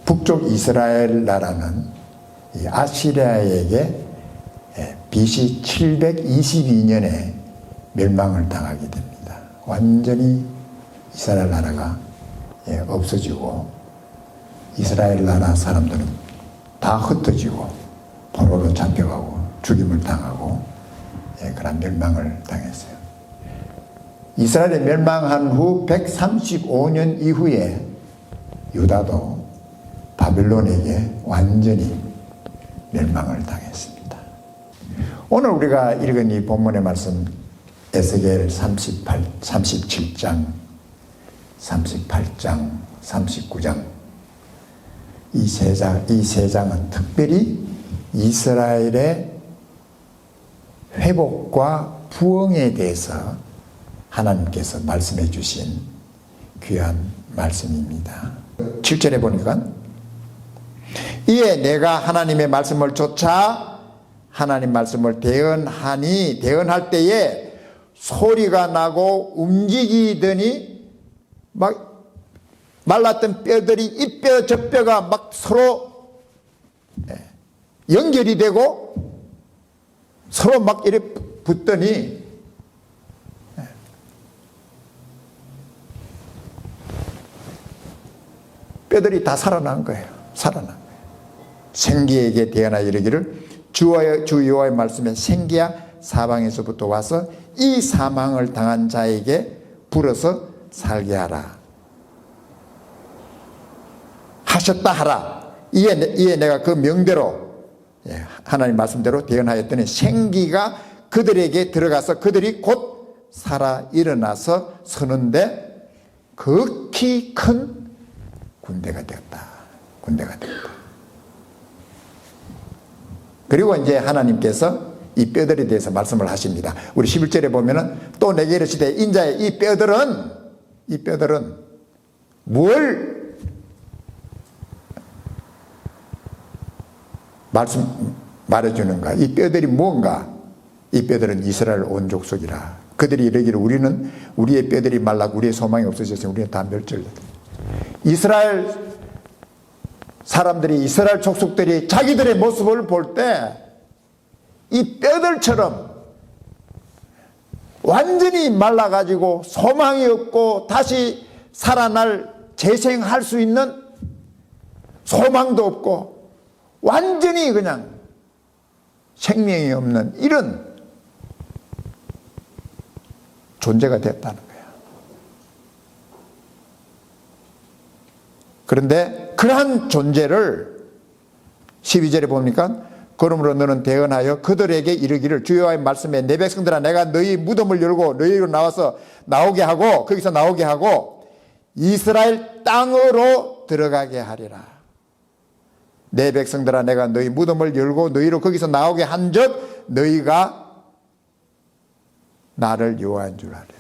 북쪽 이스라엘 나라는 아시리아에게 BC 722년에 멸망을 당하게 됩니다. 완전히 이스라엘 나라가 없어지고 이스라엘 나라 사람들은 다 흩어지고 포로로 잡혀가고 죽임을 당하고 그런 멸망을 당했어요. 이스라엘이 멸망한 후 135년 이후에 유다도 바벨론에게 완전히 멸망을 당했습니다. 오늘 우리가 읽은 이 본문의 말씀 에스겔 37장, 38장, 39장 이 세 장은 특별히 이스라엘의 회복과 부흥에 대해서 하나님께서 말씀해 주신 귀한 말씀입니다. 7절에 보니까 이에 내가 하나님의 말씀을 좇아 하나님 말씀을 대언할 때에 소리가 나고 움직이더니 막 말랐던 뼈들이 이 뼈 저 뼈가 막 서로 연결이 되고 서로 막 이렇게 붙더니 뼈들이 다 살아난 거예요. 살아난 거예요. 생기에게 대언하여 이르기를 주 여호와의 말씀에 생기야 사방에서부터 와서 이 사망을 당한 자에게 불어서 살게 하라 하셨다 하라. 이에 내가 그 명대로 하나님 말씀대로 대언하였더니 생기가 그들에게 들어가서 그들이 곧 살아 일어나서 서는데 극히 큰 군대가 되었다. 그리고 이제 하나님께서 이 뼈들에 대해서 말씀을 하십니다. 우리 11절에 보면은 또 내게 이르시되 인자의 이 뼈들은 뭘 말해주는가? 이 뼈들이 뭔가? 이 뼈들은 이스라엘 온 족속이라. 그들이 이르기를 우리의 뼈들이 말라고 우리의 소망이 없어졌으니 우리는 다 멸절됐다. 이스라엘 사람들이 이스라엘 족속들이 자기들의 모습을 볼 때 이 뼈들처럼 완전히 말라가지고 소망이 없고 다시 살아날 재생할 수 있는 소망도 없고 완전히 그냥 생명이 없는 이런 존재가 됐다는 거예요. 그런데 그러한 존재를 12절에 보니까 그러므로 너는 대언하여 그들에게 이르기를 주 여호와의 말씀에 내 백성들아 내가 너희 무덤을 열고 너희로 나오게 하고 이스라엘 땅으로 들어가게 하리라. 내 백성들아 내가 너희 무덤을 열고 너희로 거기서 나오게 한즉 너희가 나를 여호와인 줄 아리라.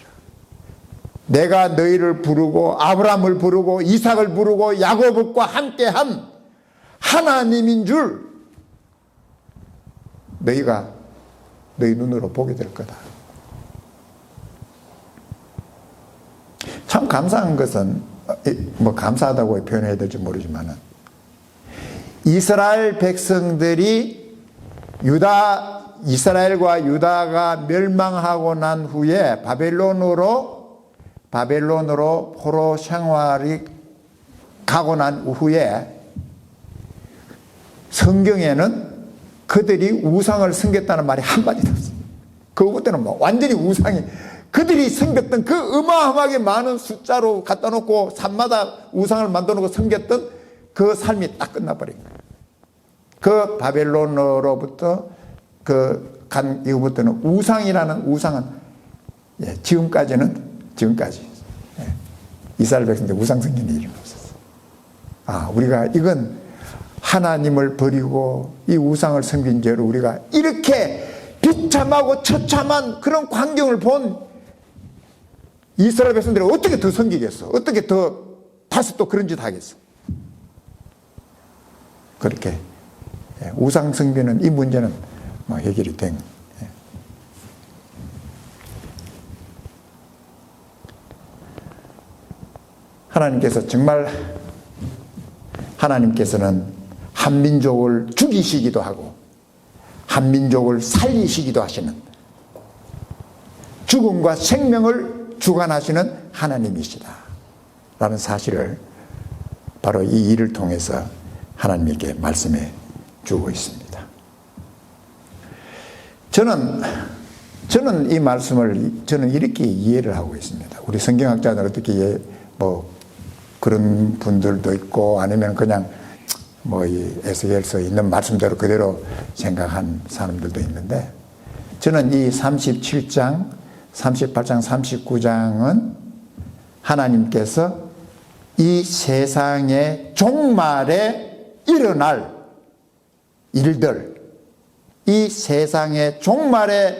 내가 너희를 부르고 아브라함을 부르고 이삭을 부르고 야곱과 함께한 하나님인 줄 너희가 너희 눈으로 보게 될 거다. 참 감사한 것은 감사하다고 표현해야 될지 모르지만 이스라엘 백성들이 이스라엘과 유다가 멸망하고 난 후에 바벨론으로 포로 생활이 가고 난 후에 성경에는 그들이 우상을 섬겼다는 말이 한마디도 없습니다. 그것부터는 완전히 우상이 그들이 섬겼던 그 어마어마하게 많은 숫자로 갖다 놓고 산마다 우상을 만들어 놓고 섬겼던 그 삶이 딱 끝나버린 거예요. 그 바벨론으로부터 간 이후부터는 우상이라는 우상은 지금까지 이스라엘 백성들 우상 섬기는 일이 없었어. 우리가 이건 하나님을 버리고 이 우상을 섬긴 죄로 우리가 이렇게 비참하고 처참한 그런 광경을 본 이스라엘 백성들이 어떻게 더 섬기겠어? 어떻게 다시 또 그런 짓 하겠어? 그렇게 우상 섬기는 이 문제는 해결이 된. 하나님께서는 한민족을 죽이시기도 하고 한민족을 살리시기도 하시는, 죽음과 생명을 주관하시는 하나님이시다 라는 사실을 바로 이 일을 통해서 하나님께 말씀해 주고 있습니다. 저는 이 말씀을 이렇게 이해를 하고 있습니다. 우리 성경학자들 어떻게 그런 분들도 있고 아니면 그냥 이 에스겔서에 있는 말씀대로 그대로 생각한 사람들도 있는데, 저는 이 37장, 38장, 39장은 하나님께서 이 세상의 종말에 일어날 일들, 이 세상의 종말이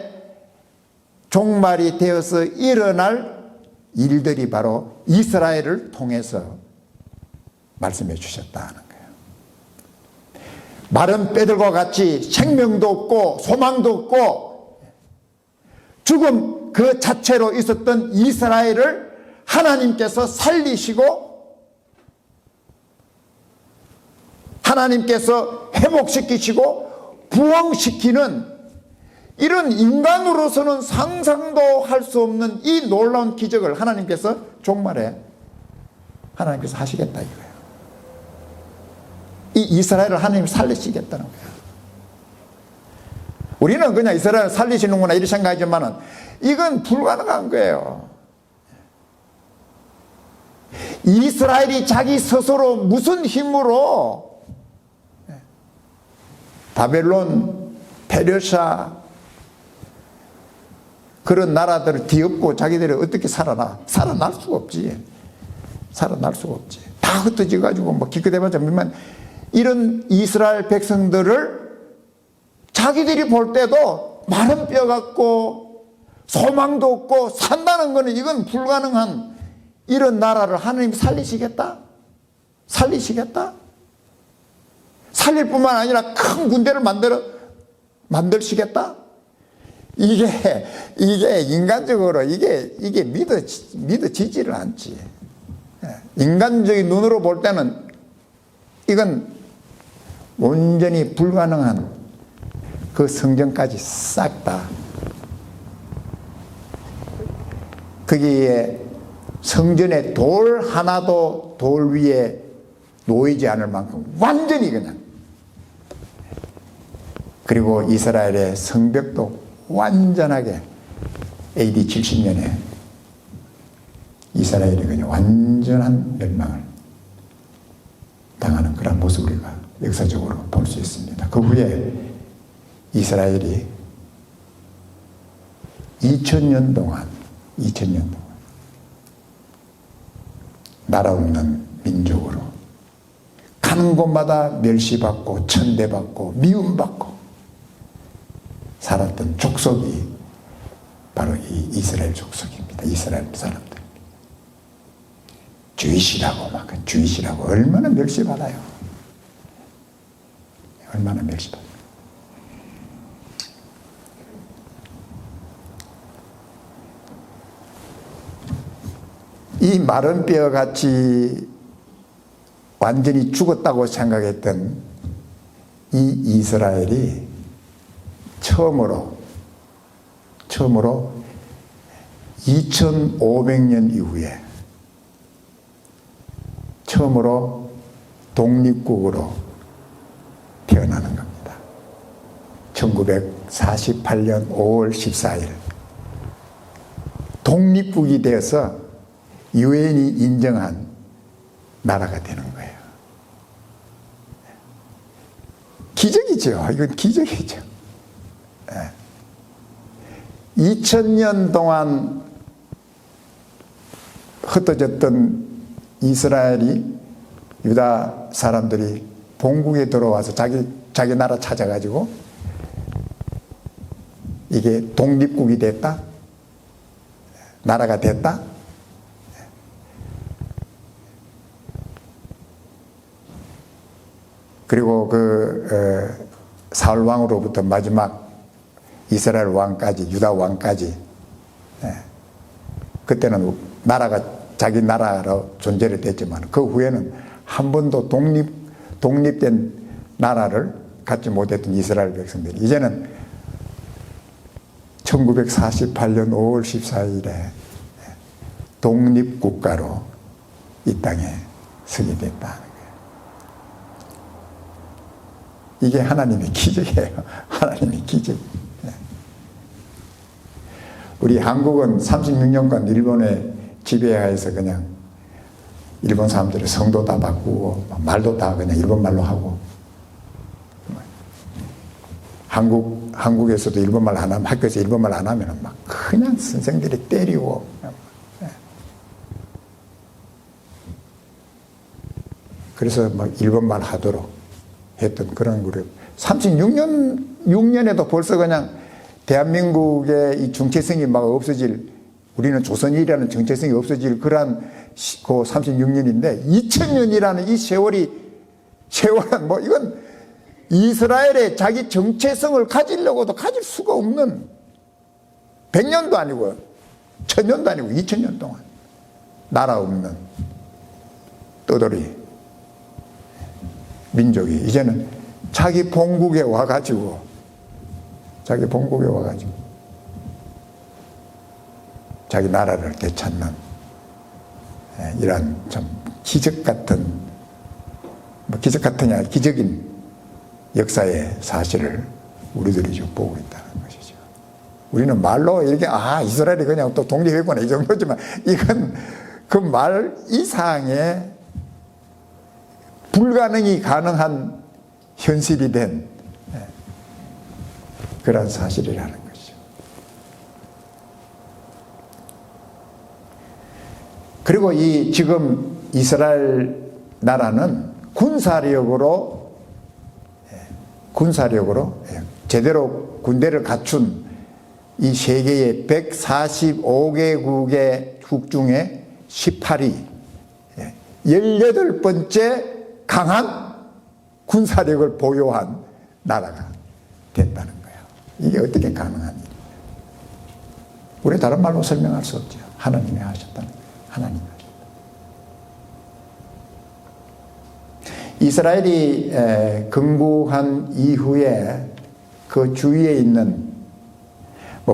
되어서 일어날 일들이 바로 이스라엘을 통해서 말씀해 주셨다는 거예요. 마른 뼈들과 같이 생명도 없고 소망도 없고 죽음 그 자체로 있었던 이스라엘을 하나님께서 살리시고 하나님께서 회복시키시고 부흥시키는, 이런 인간으로서는 상상도 할 수 없는 이 놀라운 기적을 하나님께서 종말에 하나님께서 하시겠다 이거예요. 이 이스라엘을 하나님이 살리시겠다는 거예요. 우리는 그냥 이스라엘을 살리시는구나 이렇게 생각하지만은 이건 불가능한 거예요. 이스라엘이 자기 스스로 무슨 힘으로 바벨론, 페르시아 그런 나라들을 뒤엎고 자기들이 어떻게 살아날 수가 없지. 살아날 수가 없지. 다 흩어져 가지고 기껏해봤자 이런 이스라엘 백성들을 자기들이 볼 때도 마른 뼈 같고 소망도 없고 산다는 것은 이건 불가능한 이런 나라를 하나님 살리시겠다? 살리시겠다? 살릴 뿐만 아니라 큰 군대를 만들시겠다? 이게 인간적으로 이게 믿어지지를 않지. 인간적인 눈으로 볼 때는 이건 온전히 불가능한 그 성전까지 싹 다 거기에 성전에 돌 하나도 돌 위에 놓이지 않을 만큼 완전히 그냥, 그리고 이스라엘의 성벽도 완전하게 AD 70년에 이스라엘이 그냥 완전한 멸망을 당하는 그런 모습을 우리가 역사적으로 볼 수 있습니다. 그 후에 이스라엘이 2000년 동안 나라 없는 민족으로 가는 곳마다 멸시받고 천대받고 미움받고 살았던 족속이 바로 이 이스라엘 족속입니다. 이스라엘 사람들. 주이시라고 얼마나 멸시받아요. 얼마나 멸시받아요. 이 마른 뼈같이 완전히 죽었다고 생각했던 이 이스라엘이 처음으로 2500년 이후에 처음으로 독립국으로 태어나는 겁니다. 1948년 5월 14일 독립국이 되어서 유엔이 인정한 나라가 되는 거예요. 기적이죠. 이건 기적이죠. 2000년 동안 흩어졌던 이스라엘이, 유다 사람들이 본국에 들어와서 자기 나라 찾아가지고 이게 독립국이 됐다? 나라가 됐다? 그리고 사울 왕으로부터 마지막 이스라엘 왕까지, 유다 왕까지, 그때는 나라가 자기 나라로 존재를 됐지만 그 후에는 한 번도 독립된 나라를 갖지 못했던 이스라엘 백성들이 이제는 1948년 5월 14일에 독립국가로 이 땅에 서게 됐다는 거예요. 이게 하나님의 기적이에요. 하나님의 기적. 우리 한국은 36년간 일본의 지배하에서 그냥 일본 사람들이 성도 다 바꾸고 말도 다 그냥 일본 말로 하고 한국에서도 일본말 안 하면 학교에서 일본말 안 하면 막 그냥 선생들이 때리고 그래서 막 일본말 하도록 했던 그런 그룹. 36년에도 벌써 그냥 대한민국의 이 정체성이 막 없어질, 우리는 조선이라는 정체성이 없어질 그러한 그 36년인데 2000년이라는 이 세월은 뭐 이건 이스라엘의 자기 정체성을 가지려고도 가질 수가 없는 100년도 아니고 1000년도 아니고 2000년 동안 나라 없는 떠돌이 민족이 이제는 자기 본국에 와가지고 자기 나라를 되찾는 이런 좀 기적 같은 기적인 역사의 사실을 우리들이 지금 보고 있다는 것이죠. 우리는 말로 이렇게 이스라엘이 그냥 또 독립했구나 이 정도지만 이건 그 말 이상의 불가능이 가능한 현실이 된 그런 사실이라는 것이죠. 그리고 이 지금 이스라엘 나라는 군사력으로 제대로 군대를 갖춘 이 세계의 145개국의 국 중에 18위 18번째 강한 군사력을 보유한 나라가 됐다는 거예요. 이게 어떻게 가능한 일이에요? 우리 다른 말로 설명할 수 없죠. 하나님이 하셨다는 거예요. 하나님이 하셨다. 이스라엘이 건국한 이후에 그 주위에 있는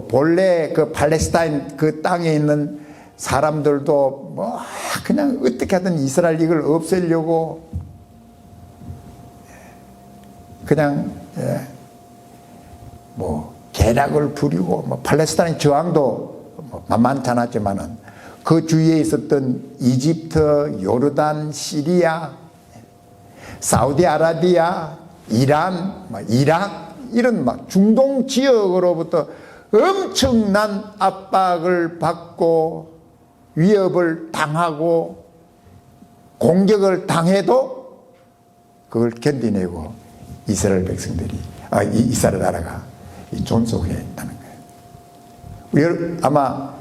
본래 그 팔레스타인 그 땅에 있는 사람들도 그냥 어떻게 하든 이스라엘 이걸 없애려고 그냥 계략을 부리고 팔레스타인 저항도 만만치 않았지만은 그 주위에 있었던 이집트, 요르단, 시리아, 사우디아라비아, 이란, 이락 이런 중동 지역으로부터 엄청난 압박을 받고 위협을 당하고 공격을 당해도 그걸 견디내고 이스라엘 백성들이 이스라엘 나라가 존속했다는 거예요. 아마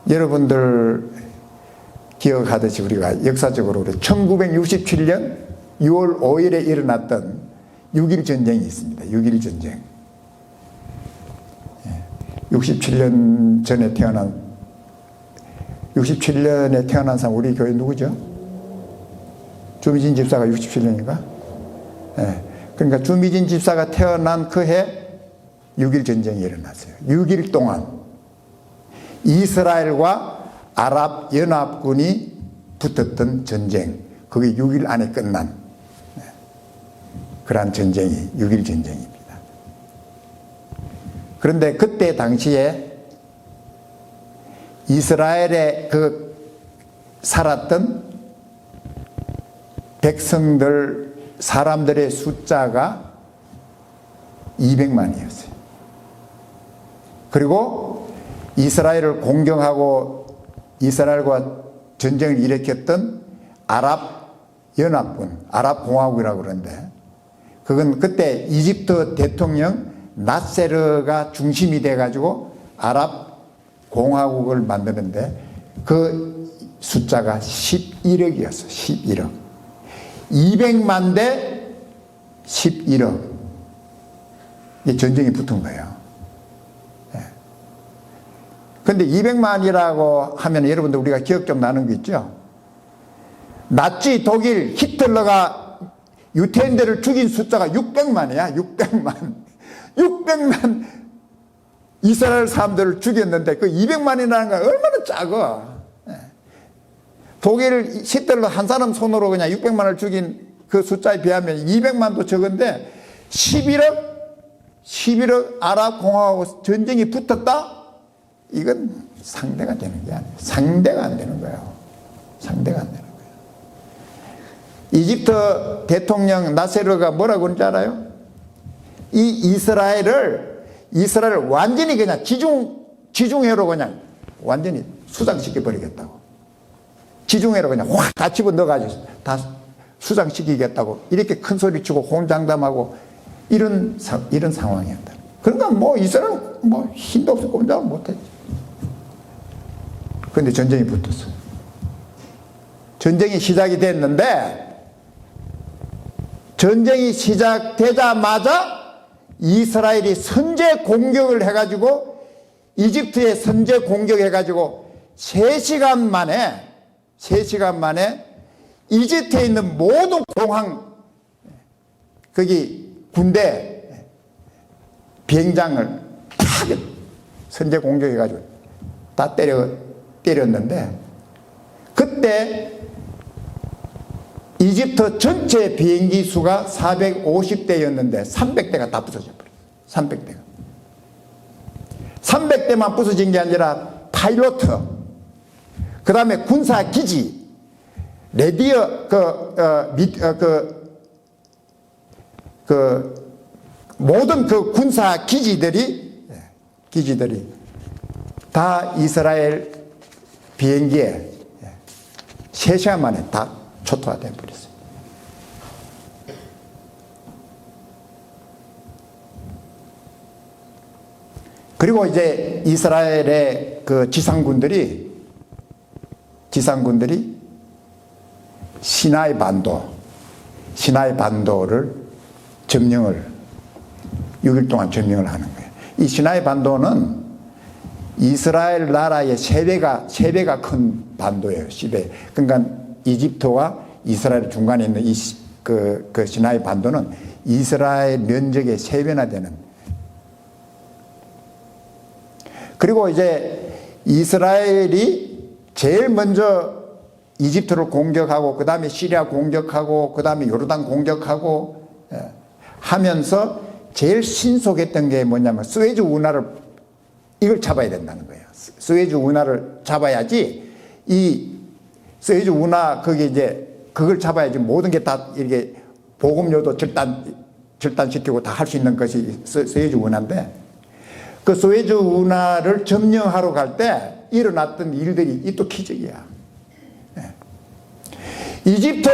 여러분들 기억하듯이 우리가 역사적으로 1967년 6월 5일에 일어났던 6.1 전쟁이 있습니다. 6.1 전쟁. 67년에 태어난 사람 우리 교회 누구죠? 주미진 집사가 67년인가? 그러니까 주미진 집사가 태어난 그 해 6.1 전쟁이 일어났어요. 6일 동안 이스라엘과 아랍 연합군이 붙었던 전쟁, 그게 6일 안에 끝난 그러한 전쟁이 6.1 전쟁입니다. 그런데 그때 당시에 이스라엘에 살았던 백성들, 사람들의 숫자가 200만이었어요. 그리고 이스라엘을 공격하고 이스라엘과 전쟁을 일으켰던 아랍 연합군, 아랍 공화국이라고 그러는데 그건 그때 이집트 대통령 나세르가 중심이 돼가지고 아랍 공화국을 만드는데 그 숫자가 11억이었어. 11억. 200만 대 11억. 이게 전쟁이 붙은 거예요. 근데 200만이라고 하면 여러분들 우리가 기억 좀 나는 거 있죠? 나치 독일 히틀러가 유태인들을 죽인 숫자가 600만이야. 600만 이스라엘 사람들을 죽였는데 그 200만이라는 건 얼마나 작아. 독일 히틀러 한 사람 손으로 그냥 600만을 죽인 그 숫자에 비하면 200만도 적은데 11억 아랍공화국 전쟁이 붙었다? 이건 상대가 되는 게 아니에요. 상대가 안 되는 거예요. 상대가 안 되는 거예요. 이집트 대통령 나세르가 뭐라고 그런지 알아요? 이 이스라엘을 완전히 그냥 지중해로 그냥 완전히 수장시켜 버리겠다고. 지중해로 그냥 확 다 집어넣어가지고 다 수장시키겠다고 이렇게 큰 소리 치고 홍장담하고 이런 상황이었다. 그러니까 뭐 이스라엘 뭐 힘도 없고 꼼짝을 못했지. 그런데 전쟁이 붙었어. 전쟁이 시작이 됐는데 전쟁이 시작되자마자 이스라엘이 선제 공격을 해가지고 이집트에 선제 공격해가지고 3시간 만에 이집트에 있는 모든 공항 거기 군대 비행장을 다 선제 공격해가지고 다 때렸는데 그때 이집트 전체 비행기 수가 450대였는데 300대가 다 부서져 버렸어요. 300대만 부서진 게 아니라 파일로트, 그 다음에 군사기지, 레디어, 모든 그 군사기지들이 다 이스라엘 비행기에 3시간 만에 다 초토화 되어버렸어요. 그리고 이제 이스라엘의 그 지상군들이 시나이 반도를 점령을 6일 동안 점령을 하는 거예요. 이 시나이 반도는 이스라엘 나라의 3배가 큰 반도예요. 10배. 그러니까 이집트와 이스라엘 중간에 있는 그 시나이 반도는 이스라엘 면적의 3배나 되는. 그리고 이제 이스라엘이 제일 먼저 이집트를 공격하고 그 다음에 시리아 공격하고 그 다음에 요르단 공격하고 하면서 제일 신속했던 게 뭐냐면 스웨즈 운하를 이걸 잡아야 된다는 거예요. 스웨즈 운하를 잡아야지 이 스웨즈 운하 거기 이제 그걸 잡아야지 모든 게 다 이렇게 보급료도 절단시키고 다 할 수 있는 것이 스웨즈 운하인데 그 스웨즈 운하를 점령하러 갈 때 일어났던 일들이 이 또 기적이야. 이집트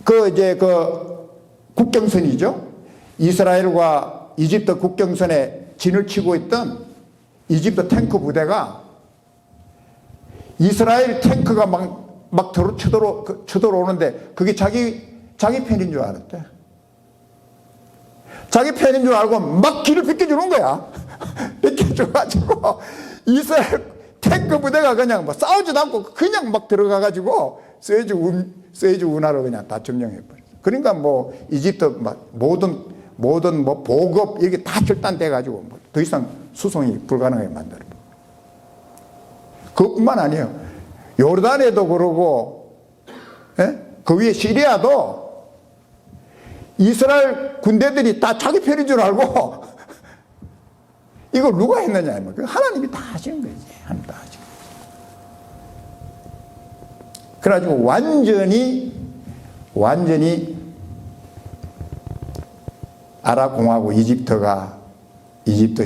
그 국경선이죠. 이스라엘과 이집트 국경선에 진을 치고 있던 이집트 탱크 부대가 이스라엘 탱크가 막 쳐들어오는데 그게 자기 편인 줄 알았대. 자기 편인 줄 알고 막 길을 비켜주는 거야. 비켜줘가지고 이스라엘 탱크 부대가 그냥 뭐 싸우지도 않고 그냥 막 들어가가지고 스웨즈 운하로 그냥 다 점령해버렸어. 그러니까 뭐 이집트 막 모든 뭐 보급 이게 다 절단돼가지고 뭐 더 이상 수송이 불가능하게 만들어. 그뿐만 아니에요. 요르단에도 그러고, 그 위에 시리아도 이스라엘 군대들이 다 자기 편인 줄 알고 이걸 누가 했느냐? 하나님이 다 하시는 거지. 하나님 다 하시는 거지. 그래가지고 완전히 아랍공화국 이집트,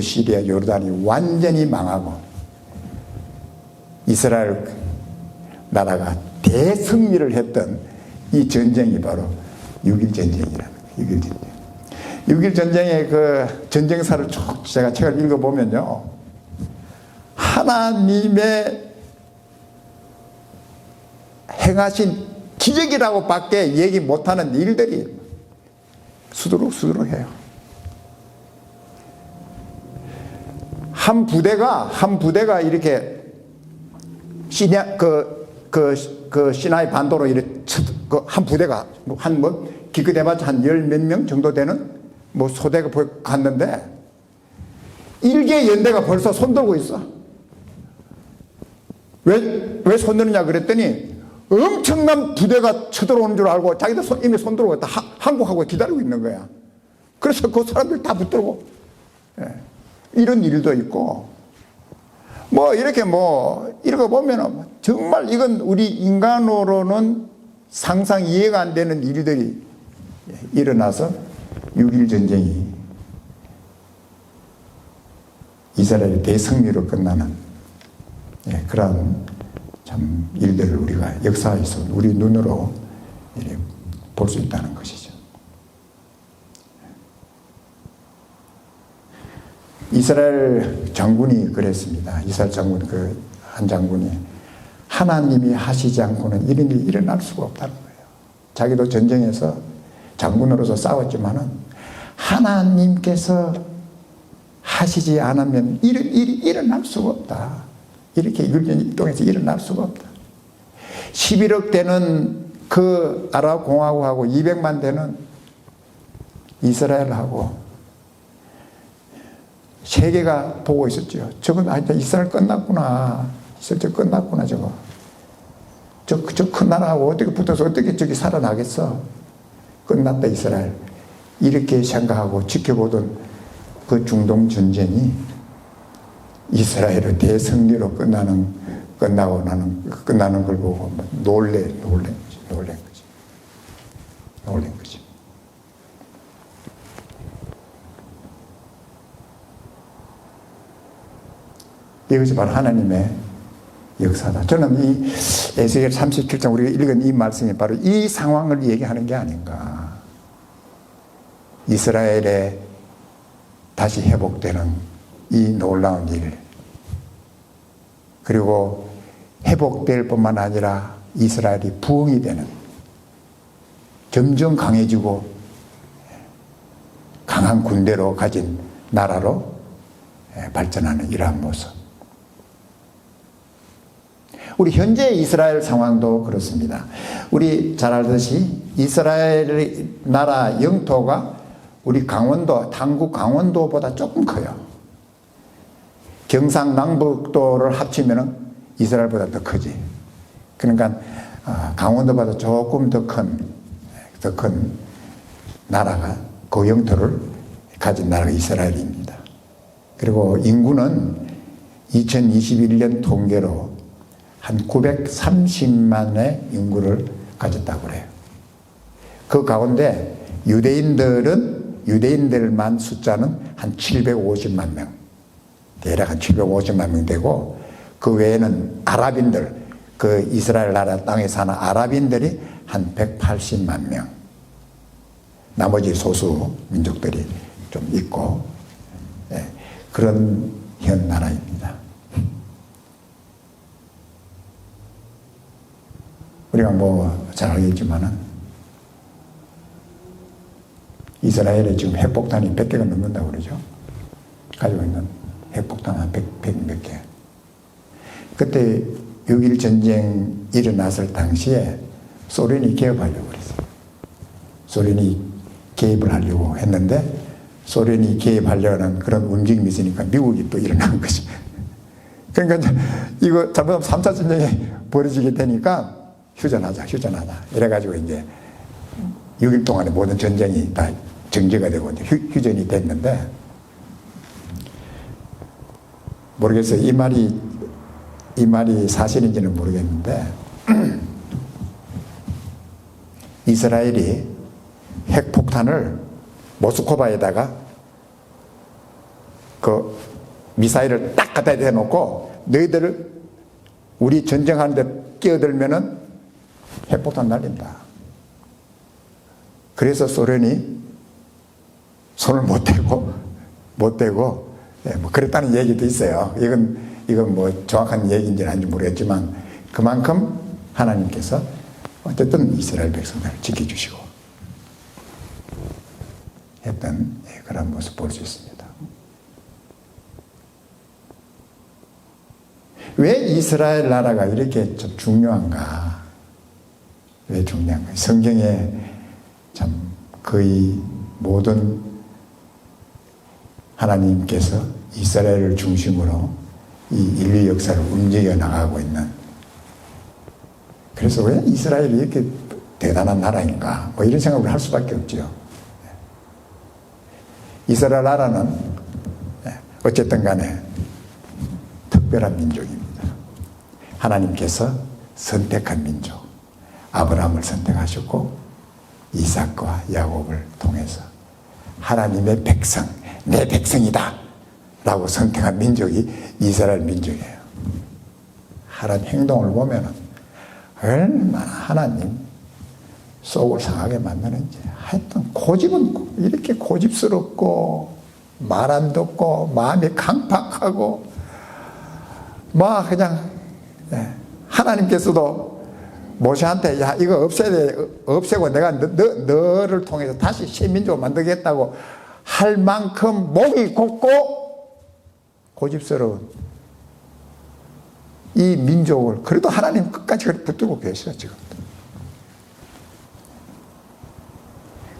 시리아, 요르단이 완전히 망하고 이스라엘 나라가 대승리를 했던 이 전쟁이 바로 6.1 전쟁이라는 거예요. 6.1 전쟁. 6.1 전쟁의 그 전쟁사를 쭉 제가 책을 읽어보면요. 하나님의 행하신 기적이라고 밖에 얘기 못하는 일들이 수두룩해요. 한 부대가 이렇게 시나이 반도로 이렇게 한 부대가 기껏해봤자 한 열 몇 명 정도 되는 소대가 갔는데 일개 연대가 벌써 손들고 있어. 왜 손드느냐 그랬더니 엄청난 부대가 쳐들어오는 줄 알고 자기들 이미 손들고 있다. 항복하고 기다리고 있는 거야. 그래서 그 사람들 다 붙들고, 이런 일도 있고, 이렇게 읽어보면 정말 이건 우리 인간으로는 상상 이해가 안 되는 일들이 일어나서 6.1 전쟁이 이스라엘의 대승리로 끝나는 그런 참 일들을 우리가 역사에서 우리 눈으로 볼 수 있다는 것이죠. 이스라엘 장군이 그랬습니다. 이스라엘 장군 한 장군이 하나님이 하시지 않고는 이런 일이 일어날 수가 없다는 거예요. 자기도 전쟁에서 장군으로서 싸웠지만은 하나님께서 하시지 않으면 이런 일이 일어날 수가 없다. 이렇게 율전이 통해서 일어날 수가 없다. 11억 되는 그 아랍 공화국하고 200만 되는 이스라엘하고 세계가 보고 있었죠. 저건 이스라엘 끝났구나. 이스라엘 끝났구나 저거. 저 큰 나라하고 어떻게 붙어서 어떻게 저기 살아나겠어. 끝났다 이스라엘. 이렇게 생각하고 지켜보던 그 중동 전쟁이 이스라엘의 대승리로 끝나는 걸 보고 놀란 거지. 이것이 바로 하나님의 역사다. 저는 이 에스겔 37장 우리가 읽은 이 말씀이 바로 이 상황을 얘기하는 게 아닌가. 이스라엘에 다시 회복되는 이 놀라운 일, 그리고 회복될 뿐만 아니라 이스라엘이 부흥이 되는, 점점 강해지고 강한 군대로 가진 나라로 발전하는 이러한 모습. 우리 현재 이스라엘 상황도 그렇습니다. 우리 잘 알듯이 이스라엘 나라 영토가 우리 당국 강원도보다 조금 커요. 경상남북도를 합치면 이스라엘보다 더 크지. 그러니까 강원도보다 조금 더 큰 나라가 그 영토를 가진 나라가 이스라엘입니다. 그리고 인구는 2021년 통계로 한 930만의 인구를 가졌다고 그래요. 그 가운데 유대인들만 숫자는 한 750만 명, 대략 한 750만 명 되고, 그 외에는 아랍인들, 그 이스라엘 나라 땅에 사는 아랍인들이 한 180만 명, 나머지 소수 민족들이 좀 있고, 그런 현 나라입니다. 우리가 잘 알겠지만은 이스라엘에 지금 핵폭탄이 100개가 넘는다고 그러죠. 가지고 있는 핵폭탄 한 100 몇 개. 그때 6.1 전쟁 일어났을 당시에 소련이 개입하려고 그랬어요. 소련이 개입을 하려고 했는데, 소련이 개입하려는 그런 움직임이 있으니까 미국이 또 일어난 거지. 그러니까 이거 잘못하면 3차 전쟁이 벌어지게 되니까 휴전하자. 이래가지고 이제 6일 동안에 모든 전쟁이 다 정지가 되고 이제 휴전이 됐는데, 모르겠어요. 이 말이 사실인지는 모르겠는데, 이스라엘이 핵폭탄을 모스크바에다가 그 미사일을 딱 갖다 대놓고, 너희들을 우리 전쟁하는데 끼어들면은 핵폭탄 날린다. 그래서 소련이 손을 못 대고 그랬다는 얘기도 있어요. 이건 정확한 얘기인지는 아닌지 모르겠지만, 그만큼 하나님께서 어쨌든 이스라엘 백성들을 지켜주시고 했던 그런 모습 볼 수 있습니다. 왜 이스라엘 나라가 이렇게 좀 중요한가? 왜 중요한가? 성경에 참 거의 모든 하나님께서 이스라엘을 중심으로 이 인류 역사를 움직여 나가고 있는, 그래서 왜 이스라엘이 이렇게 대단한 나라인가? 뭐 이런 생각을 할 수밖에 없죠. 이스라엘 나라는 어쨌든 간에 특별한 민족입니다. 하나님께서 선택한 민족, 아브라함을 선택하셨고 이삭과 야곱을 통해서 하나님의 백성, 내 백성이다 라고 선택한 민족이 이스라엘 민족이에요. 하나님 행동을 보면 얼마나 하나님 속을 상하게 만드는지. 하여튼 고집은 이렇게 고집스럽고 말 안 듣고 마음이 강팍하고 막 그냥, 하나님께서도 모세한테 야 이거 없애고 내가 너를 통해서 다시 새 민족을 만들겠다고 할 만큼 목이 곱고 고집스러운 이 민족을 그래도 하나님 끝까지 붙들고 계셔요 지금.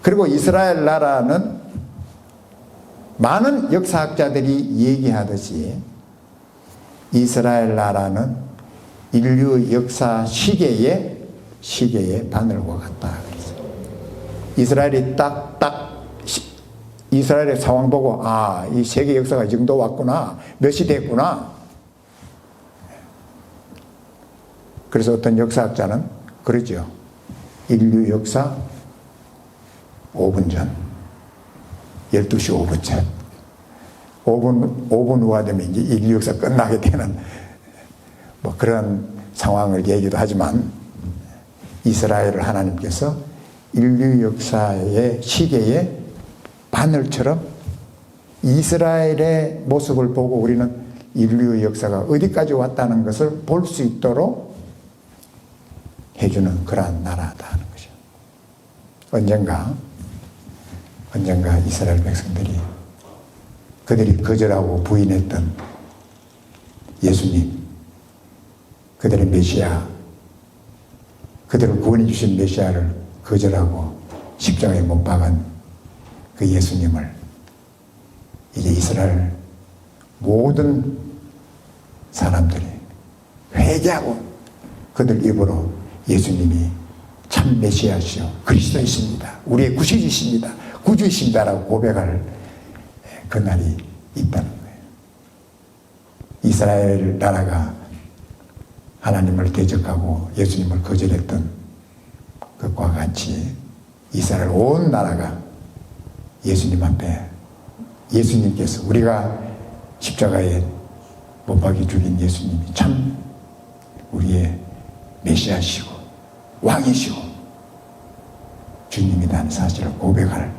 그리고 이스라엘 나라는 많은 역사학자들이 얘기하듯이 이스라엘 나라는 인류 역사 시계의 바늘과 같다. 이스라엘이 이스라엘의 상황 보고 이 세계 역사가 이 정도 왔구나, 몇 시 됐구나. 그래서 어떤 역사학자는 그러죠. 인류 역사 5분 전, 12시 5분 전, 5분 후가 되면 이제 인류 역사 끝나게 되는 뭐 그런 상황을 얘기도 하지만, 이스라엘을 하나님께서 인류 역사의 시계의 바늘처럼 이스라엘의 모습을 보고 우리는 인류 역사가 어디까지 왔다는 것을 볼 수 있도록 해주는 그러한 나라다 하는 것이죠. 언젠가 이스라엘 백성들이 그들이 거절하고 부인했던 예수님, 그들의 메시아, 그들을 구원해 주신 메시아를 거절하고 십자가에 못 박은 그 예수님을 이제 이스라엘 모든 사람들이 회개하고 그들 입으로 예수님이 참 메시아시오, 그리스도이십니다, 우리의 구세주이십니다, 구주이십니다라고 고백할 그날이 있다는 거예요. 이스라엘 나라가 하나님을 대적하고 예수님을 거절했던 것과 같이 이스라엘 온 나라가 예수님 앞에, 예수님께서 우리가 십자가에 못 박혀 죽인 예수님이 참 우리의 메시아시고 왕이시고 주님이라는 사실을 고백할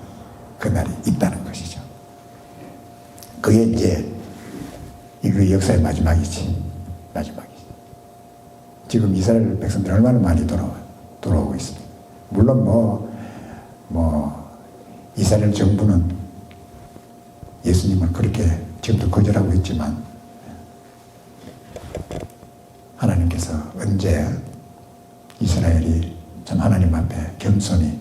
그날이 있다는 것이죠. 그게 이제 인류 역사의 마지막이지. 지금 이스라엘 백성들 얼마나 많이 돌아오고 있습니다. 물론 이스라엘 정부는 예수님을 그렇게 지금도 거절하고 있지만, 하나님께서 언제 이스라엘이 참 하나님 앞에 겸손히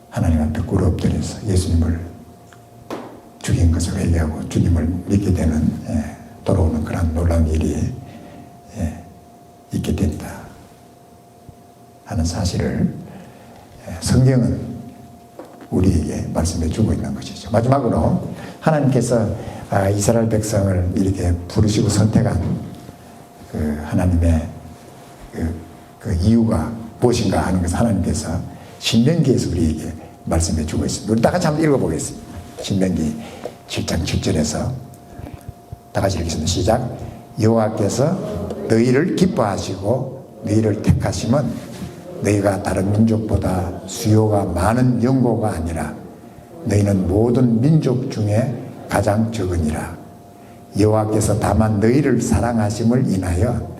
하나님 앞에 꿇어 엎드려서 예수님을 죽인 것을 회개하고 주님을 믿게 되는 돌아오는 그런 놀라운 일이 있게 된다 하는 사실을 성경은 우리에게 말씀해 주고 있는 것이죠. 마지막으로 하나님께서 이스라엘 백성을 이렇게 부르시고 선택한 그 하나님의 그 이유가 무엇인가 하는 것을 하나님께서 신명기에서 우리에게 말씀해 주고 있습니다. 우리 다 같이 한번 읽어보겠습니다. 신명기 7장 7절에서 다 같이 읽겠습니다. 시작. 여호와께서 너희를 기뻐하시고 너희를 택하심은 너희가 다른 민족보다 수요가 많은 연고가 아니라 너희는 모든 민족 중에 가장 적으니라. 여호와께서 다만 너희를 사랑하심을 인하여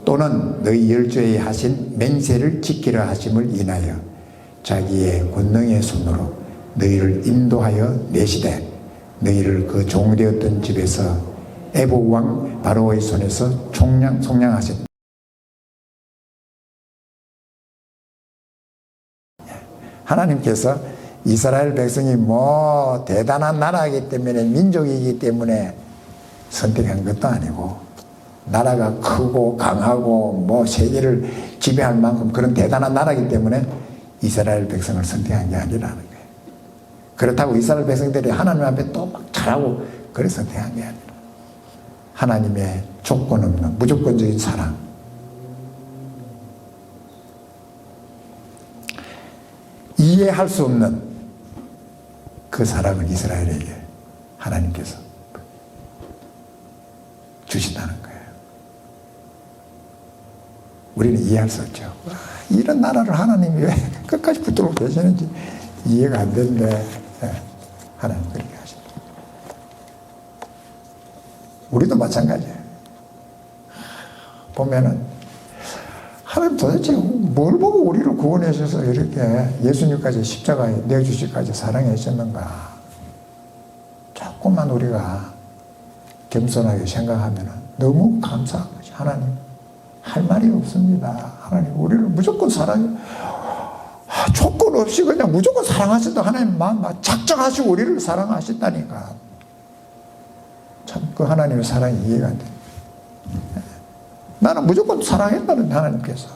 또는 너희 열조에 하신 맹세를 지키려 하심을 인하여 자기의 권능의 손으로 너희를 인도하여 내시되 너희를 그 종되었던 집에서 애국 왕 바로의 손에서 속량하셨다. 하나님께서 이스라엘 백성이 뭐 대단한 나라이기 때문에, 민족이기 때문에 선택한 것도 아니고, 나라가 크고 강하고 뭐 세계를 지배할 만큼 그런 대단한 나라이기 때문에 이스라엘 백성을 선택한 게 아니라는 거예요. 그렇다고 이스라엘 백성들이 하나님 앞에 또 막 잘하고 그래서 선택한 게 아니라, 하나님의 조건 없는 무조건적인 사랑, 이해할 수 없는 그 사랑을 이스라엘에게 하나님께서 주신다는 거예요. 우리는 이해할 수 없죠. 이런 나라를 하나님이 왜 끝까지 붙들고 계시는지 이해가 안 되는데, 하나님 그렇게 하십니다. 우리도 마찬가지예요. 보면은 하나님 도대체 뭘 보고 우리를 구원해 주셔서 이렇게 예수님까지 십자가에 내주시기까지 사랑해 주셨는가. 조금만 우리가 겸손하게 생각하면 너무 감사한 거지. 하나님 할 말이 없습니다. 하나님 우리를 무조건 사랑해, 조건 없이 그냥 무조건 사랑하신다. 하나님 마음 작정하시고 우리를 사랑하신다니까. 참 그 하나님의 사랑이 이해가 안 돼. 나는 무조건 사랑했다는 하나님께서.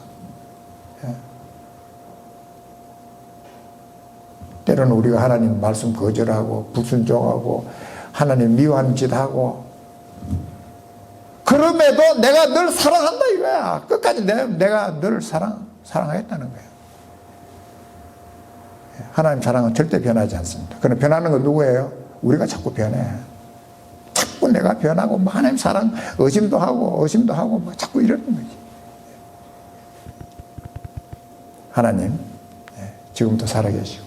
때로는 우리가 하나님 말씀 거절하고 불순종하고 하나님 미워하는 짓 하고, 그럼에도 내가 늘 사랑한다 이거야. 끝까지 내가 늘 사랑하겠다는 거야. 하나님 사랑은 절대 변하지 않습니다. 그럼 변하는 건 누구예요? 우리가 자꾸 변해. 자꾸 내가 변하고, 뭐 하나님 사랑 의심도 하고 뭐 자꾸 이러는 거지. 하나님 지금도 살아계시고,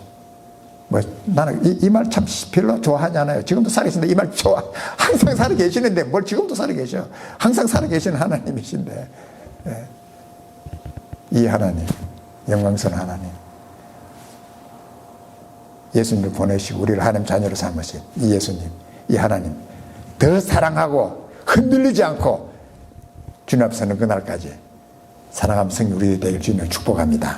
뭐 나는 이 말 참 별로 좋아하지 않아요. 지금도 살아계신데, 이 말 좋아. 항상 살아계시는데 뭘 지금도 살아계셔. 항상 살아계시는 하나님이신데, 이 하나님, 영광스러운 하나님, 예수님을 보내시고 우리를 하나님 자녀로 삼으신 이 예수님, 이 하나님 더 사랑하고 흔들리지 않고 주님 앞에 서는 그날까지 사랑하는 성령 우리 되길 주님을 축복합니다.